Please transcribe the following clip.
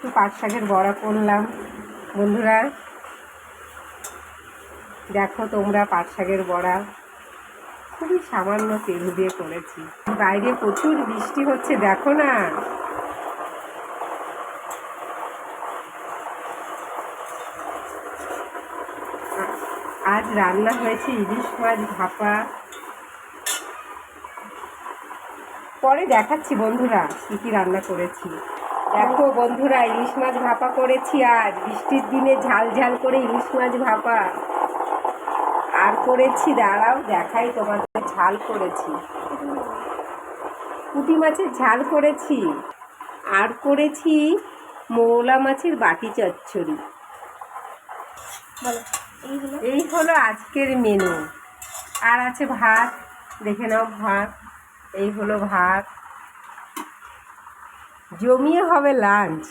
একটু পাট শাকের বড়া করলাম বন্ধুরা। দেখো তোমরা পাট শাকের বড়া খুবই সামান্য তেল দিয়ে করেছি। বাইরে প্রচুর বৃষ্টি হচ্ছে, দেখো না। আজ রান্না হয়েছে ইলিশ মাছ ভাপা। পরে দেখাচ্ছি বন্ধুরা কী কী রান্না করেছি। দেখো বন্ধুরা, ইলিশ মাছ ভাপা করেছি আজ বৃষ্টির দিনে, ঝাল ঝাল করে ইলিশ মাছ ভাপা। আর করেছি, দাঁড়াও দেখাই তোমাদের, ঝাল করেছি, পুঁটি মাছের ঝাল করেছি। আর করেছি মৌলা মাছের বাটি চচ্চড়ি। এই হলো আজকের মেনু। আর আছে ভাত, দেখে নাও ভাত। এই হলো ভাত, জমিয়ে হবে লাঞ্চ।